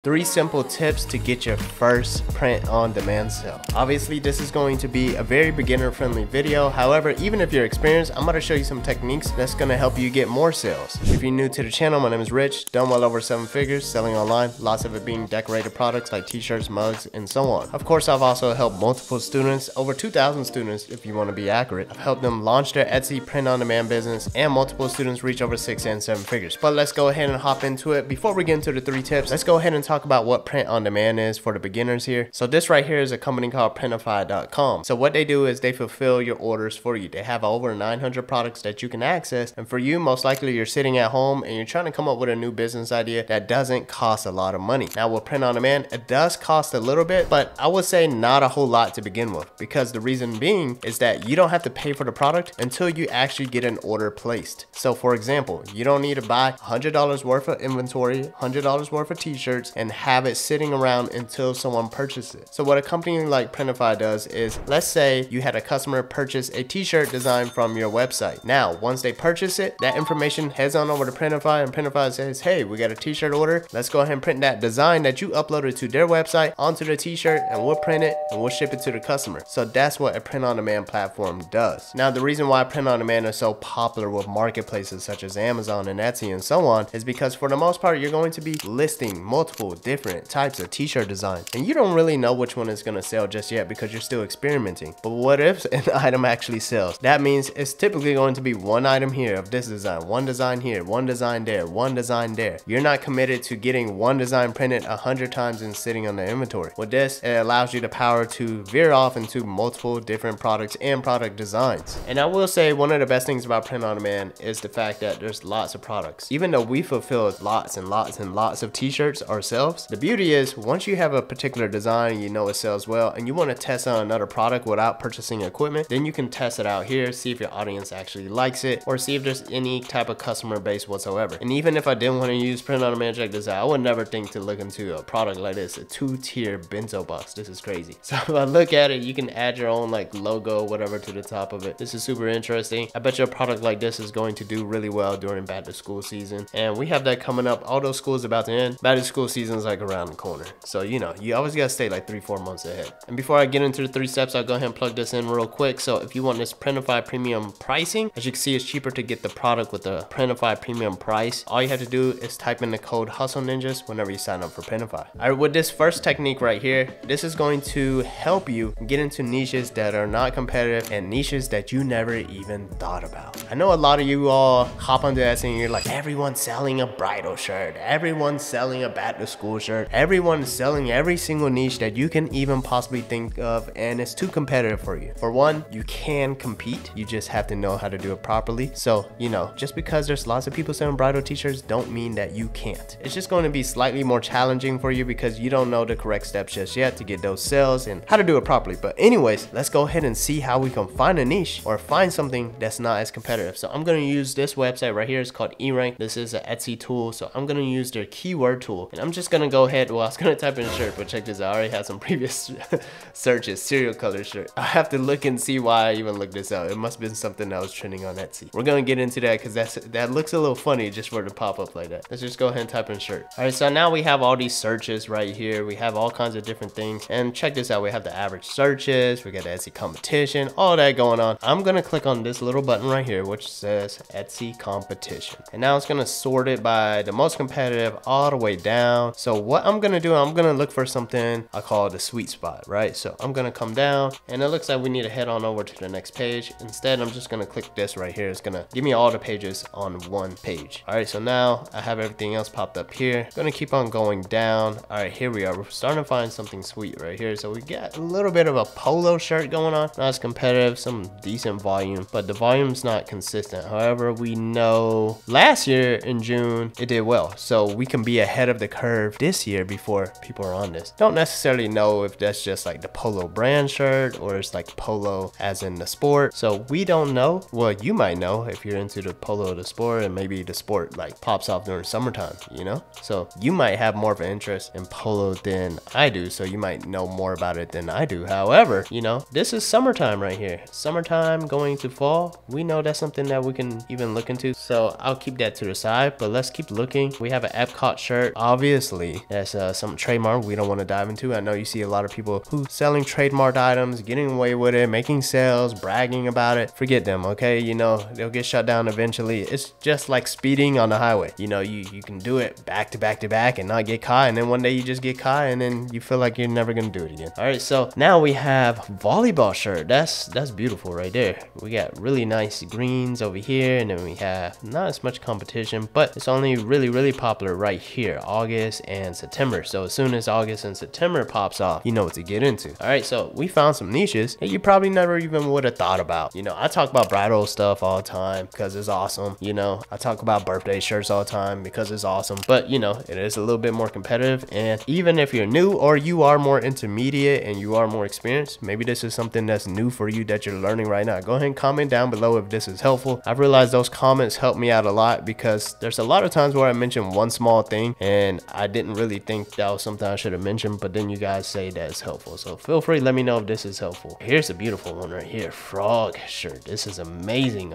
3 simple tips to get your first print-on-demand sale. Obviously, this is going to be a very beginner-friendly video. However, even if you're experienced, I'm going to show you some techniques that's going to help you get more sales. If you're new to the channel, my name is Rich, done well over 7 figures, selling online, lots of it being decorated products like t-shirts, mugs, and so on. Of course, I've also helped multiple students, over 2,000 students if you want to be accurate. I've helped them launch their Etsy print-on-demand business, and multiple students reach over 6 and 7 figures. But let's go ahead and hop into it. Before we get into the 3 tips, let's go ahead and talk about what print on demand is for the beginners here. So this right here is a company called Printify.com. So what they do is they fulfill your orders for you. They have over 900 products that you can access, and for you, most likely you're sitting at home and you're trying to come up with a new business idea that doesn't cost a lot of money. Now with print on demand, it does cost a little bit, but I would say not a whole lot to begin with, because the reason being is that you don't have to pay for the product until you actually get an order placed. So for example, you don't need to buy $100 worth of inventory, $100 worth of t-shirts, and have it sitting around until someone purchases it. So what a company like Printify does is, let's say you had a customer purchase a t-shirt design from your website. Now, once they purchase it, that information heads on over to Printify, and Printify says, hey, we got a t-shirt order. Let's go ahead and print that design that you uploaded to their website onto the t-shirt, and we'll print it and we'll ship it to the customer. So that's what a print-on-demand platform does. Now, the reason why print-on-demand is so popular with marketplaces such as Amazon and Etsy and so on is because for the most part, you're going to be listing multiple different types of t-shirt designs, and you don't really know which one is going to sell just yet because you're still experimenting. But what if an item actually sells? That means it's typically going to be one item here of this design, one design here, one design there, one design there. You're not committed to getting one design printed 100 times and sitting on the inventory. With this, it allows you the power to veer off into multiple different products and product designs. And I will say one of the best things about print on demand is the fact that there's lots of products. Even though we fulfill lots and lots and lots of t-shirts ourselves, the beauty is once you have a particular design, you know it sells well, and you want to test on another product without purchasing equipment, then you can test it out here, see if your audience actually likes it, or see if there's any type of customer base whatsoever. And even if I didn't want to use print on demand, check this out, I would never think to look into a product like this, a 2-tier bento box. This is crazy. So if I look at it, you can add your own like logo, whatever, to the top of it. This is super interesting. I bet you a product like this is going to do really well during back to school season, and we have that coming up. Although school's about to end, back to school season is like around the corner. So you know, you always gotta stay like 3-4 months ahead. And before I get into the 3 steps, I'll go ahead and plug this in real quick. So if you want this Printify premium pricing, as you can see, it's cheaper to get the product with the Printify premium price. All you have to do is type in the code HUSTLENINJAS whenever you sign up for Printify. All right, with this first technique right here, this is going to help you get into niches that are not competitive and niches that you never even thought about. I know a lot of you all hop onto Etsy and you're like, everyone's selling a bridal shirt, everyone's selling a back to school shirt, everyone's selling every single niche that you can even possibly think of, and it's too competitive for you. For one, you can compete, you just have to know how to do it properly. So, you know, just because there's lots of people selling bridal t-shirts don't mean that you can't. It's just going to be slightly more challenging for you because you don't know the correct steps just yet to get those sales and how to do it properly. But anyways, let's go ahead and see how we can find a niche or find something that's not as competitive. So I'm going to use this website right here. It's called eRank. This is an Etsy tool. So I'm going to use their keyword tool, and I'm just going to go ahead. Well, I was going to type in shirt, but check this out. I already had some previous searches. Cereal color shirt. I have to look and see why I even looked this out. It must have been something that was trending on Etsy. We're going to get into that because that looks a little funny just for it to pop up like that. Let's just go ahead and type in shirt. All right, so now we have all these searches right here. We have all kinds of different things, and check this out. We have the average searches, we got the Etsy competition, all that going on. I'm going to click on this little button right here which says Etsy competition, and now it's going to sort it by the most competitive all the way down. So what I'm going to do, I'm going to look for something I call the sweet spot, right? So I'm going to come down, and it looks like we need to head on over to the next page. Instead, I'm just going to click this right here. It's going to give me all the pages on one page. All right, so now I have everything else popped up here. I'm going to keep on going down. All right, here we are. We're starting to find something sweet right here. So we got a little bit of a polo shirt going on. Not as competitive, some decent volume, but the volume's not consistent. However, we know last year in June, it did well. So we can be ahead of the curve this year before people are on this. Don't necessarily know if that's just like the polo brand shirt or it's like polo as in the sport. So we don't know. Well, you might know if you're into the polo, the sport, and maybe the sport like pops off during summertime, you know? So you might have more of an interest in polo than I do. So you might know more about it than I do. However, you know, this is summertime right here. Summertime going to fall. We know that's something that we can even look into. So I'll keep that to the side, but let's keep looking. We have an Epcot shirt. Obviously, obviously that's some trademark we don't want to dive into. I know you see a lot of people who selling trademarked items, getting away with it, making sales, bragging about it. Forget them, okay? You know, they'll get shut down eventually. It's just like speeding on the highway. You know, you can do it back to back to back and not get caught, and then one day you just get caught and then you feel like you're never gonna do it again. All right, so now we have volleyball shirt. That's beautiful right there. We got really nice greens over here, and then we have not as much competition, but it's only really popular right here, August and September. So as soon as August and September pops off, you know what to get into. All right, so we found some niches that you probably never even would have thought about. You know, I talk about bridal stuff all the time because it's awesome. You know, I talk about birthday shirts all the time because it's awesome, but you know, it is a little bit more competitive. And even if you're new or you are more intermediate and you are more experienced, maybe this is something that's new for you that you're learning right now. Go ahead and comment down below if this is helpful. I've realized those comments help me out a lot because there's a lot of times where I mention one small thing and I didn't really think that was something I should have mentioned, but then you guys say that it's helpful. So feel free, let me know if this is helpful. Here's a beautiful one right here, frog shirt. This is amazing,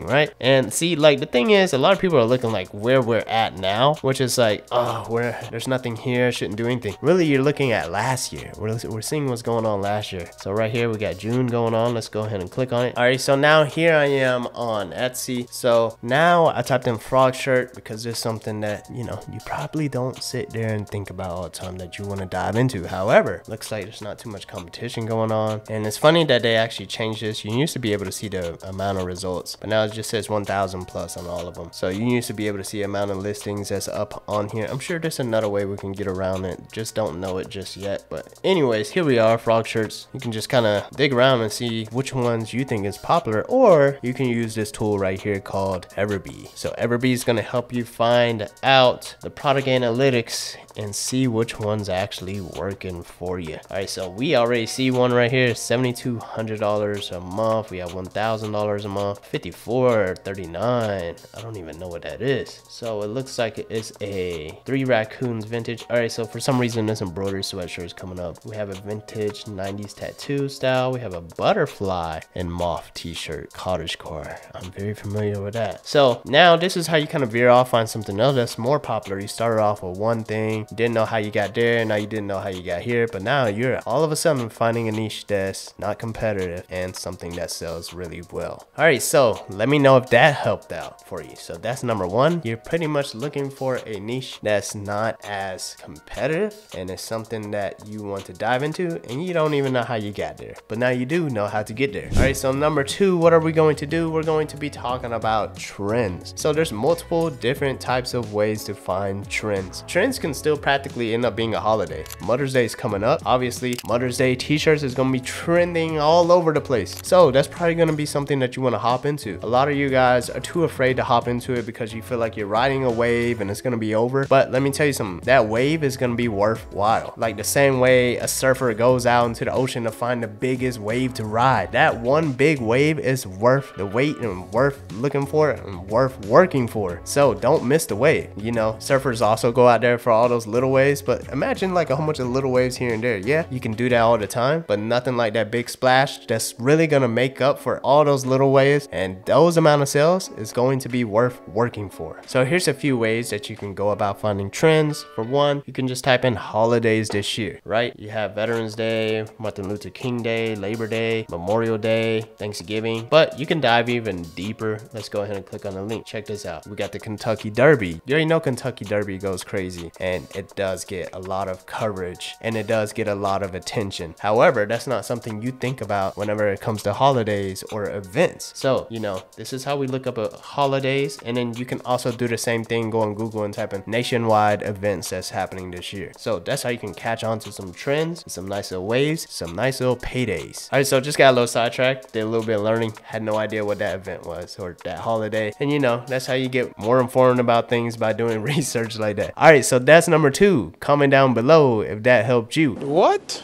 right? And see, like the thing is, a lot of people are looking like where we're at now, which is like, oh, there's nothing here, shouldn't do anything. Really, you're looking at last year. We're seeing what's going on last year. So right here, we got June going on. Let's go ahead and click on it. All right, so now here I am on Etsy. So now I typed in frog shirt because there's something that, you know, you probably don't sit there and think about all the time that you want to dive into. However, looks like there's not too much competition going on. And it's funny that they actually changed this. You used to be able to see the amount of results, but now it just says 1,000 plus on all of them. So you used to be able to see amount of listings that's up on here. I'm sure there's another way we can get around it. Just don't know it just yet. But anyways, here we are, frog shirts. You can just kind of dig around and see which ones you think is popular, or you can use this tool right here called Everbee. So Everbee is going to help you find out the product analytics and see which one's actually working for you. All right, so we already see one right here, $7,200 a month. We have $1,000 a month, $54.39. I don't even know what that is. So it looks like it's a 3 raccoons vintage. All right, so for some reason this embroidery sweatshirt is coming up. We have a vintage 90s tattoo style. We have a butterfly and moth t-shirt, cottagecore. I'm very familiar with that. So now this is how you kind of veer off, find something else that's more popular. You started off with one thing, didn't know how you got there, now you didn't know how you got here, but now you're all of a sudden finding a niche that's not competitive and something that sells really well. All right, so let me know if that helped out for you. So that's number one. You're pretty much looking for a niche that's not as competitive and it's something that you want to dive into and you don't even know how you got there, but now you do know how to get there. All right, so number two, what are we going to do? We're going to be talking about trends. So there's multiple different types of ways to find trends. Trends can still practically end up being a holiday. Mother's Day is coming up. Obviously, Mother's Day t-shirts is going to be trending all over the place. So that's probably going to be something that you want to hop into. A lot of you guys are too afraid to hop into it because you feel like you're riding a wave and it's going to be over. But let me tell you something, that wave is going to be worthwhile. Like the same way a surfer goes out into the ocean to find the biggest wave to ride. That one big wave is worth the wait and worth looking for and worth working for. So don't miss the wave. You know, surfers also go out there for all those little waves, but imagine like a whole bunch of little waves here and there. Yeah, you can do that all the time, but nothing like that big splash that's really gonna make up for all those little waves, and those amount of sales is going to be worth working for. So here's a few ways that you can go about finding trends. For one, you can just type in holidays this year, right? You have Veterans Day, Martin Luther King Day, Labor Day, Memorial Day, Thanksgiving, but you can dive even deeper. Let's go ahead and click on the link. Check this out. We got the Kentucky Derby. You already know Kentucky Derby goes crazy and it does get a lot of coverage and it does get a lot of attention. However, that's not something you think about whenever it comes to holidays or events. So, you know, this is how we look up holidays, and then you can also do the same thing, go on Google and type in nationwide events that's happening this year. So that's how you can catch on to some trends, some nice little waves, some nice little paydays. All right, so just got a little sidetracked, did a little bit of learning, had no idea what that event was or that holiday. And you know, that's how you get more informed about things, by doing research like that. All right, so that's number two. Comment down below if that helped you. What?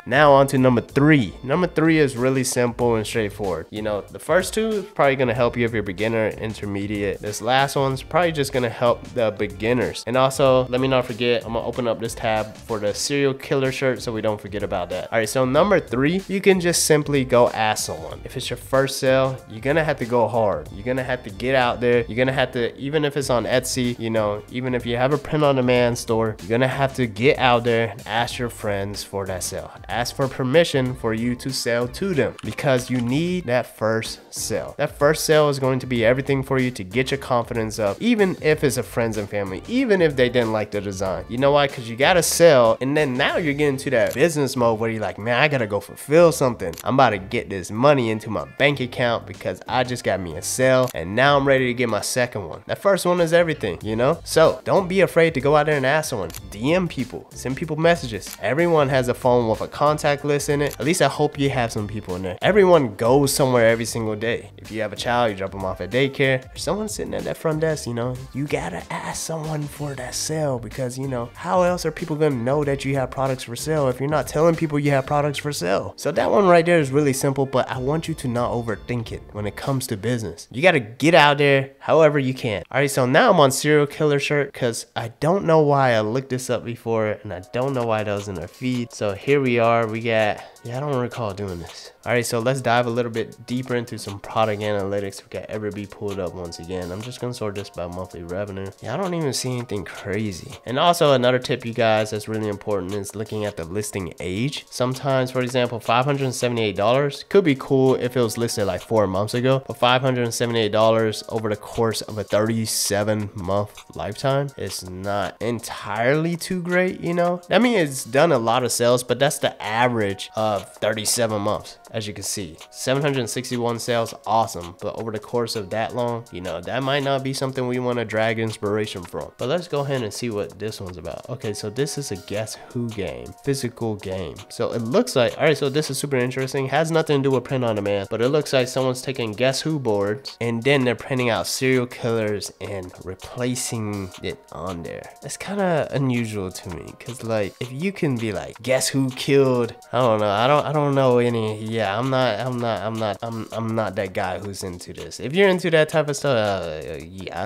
Now on to number 3. Number 3 is really simple and straightforward. You know, the first 2 is probably gonna help you if you're beginner, intermediate. This last one's probably just gonna help the beginners. And also, let me not forget, I'm gonna open up this tab for the serial killer shirt so we don't forget about that. All right, so number 3, you can just simply go ask someone. If it's your first sale, you're gonna have to go hard. You're gonna have to get out there. You're gonna have to, even if it's on Etsy, you know, even if you have a print on demand store, you're gonna have to get out there and ask your friends for that sale. Ask for permission for you to sell to them, because you need that first sale. That first sale is going to be everything for you to get your confidence up, even if it's a friends and family, even if they didn't like the design. You know why? Because you gotta sell, and then now you're getting to that business mode where you're like, man, I gotta go fulfill something. I'm about to get this money into my bank account because I just got me a sale, and now I'm ready to get my second one. That first one is everything, you know? So don't be afraid to go out there and ask someone. DM people, send people messages. Everyone has a phone with a contact list in it. At least I hope you have some people in there. Everyone goes somewhere every single day. If you have a child, you drop them off at daycare. There's someone sitting at that front desk, you know, you gotta ask someone for that sale, because, you know, how else are people gonna know that you have products for sale if you're not telling people you have products for sale? So that one right there is really simple, but I want you to not overthink it when it comes to business. You gotta get out there however you can. All right, so now I'm on serial killer shirt because I don't know why I looked this up before, and I don't know why that was in our feed. So here we are. We got, yeah, I don't recall doing this. All right, so let's dive a little bit deeper into some product analytics. We got Everbee pulled up once again. I'm just gonna sort this by monthly revenue. Yeah, I don't even see anything crazy. And also another tip, you guys, that's really important is looking at the listing age. Sometimes, for example, $578 could be cool if it was listed like 4 months ago, but $578 over the course of a 37-month lifetime is not entirely too great, you know? I mean, it's done a lot of sales, but that's the average of 37 months. As you can see, 761 sales, awesome. But over the course of that long, you know, that might not be something we want to drag inspiration from. But let's go ahead and see what this one's about. Okay, so this is a Guess Who game, physical game. So it looks like, all right, so this is super interesting. Has nothing to do with print on demand, but it looks like someone's taking Guess Who boards and then they're printing out serial killers and replacing it on there. That's kind of unusual to me, because like, if you can be like, guess who killed, I don't know, I don't know any, yeah, I'm not that guy who's into this. If you're into that type of stuff, yeah,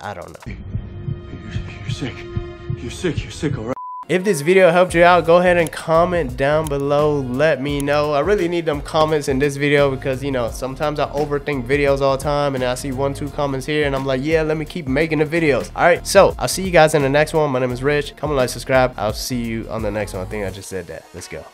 I don't know. You're sick, all right? If this video helped you out, go ahead and comment down below. Let me know. I really need them comments in this video because, you know, sometimes I overthink videos all the time and I see 1-2 comments here and I'm like, yeah, let me keep making the videos. All right, so I'll see you guys in the next one. My name is Rich. Comment, like, subscribe. I'll see you on the next one. I think I just said that. Let's go.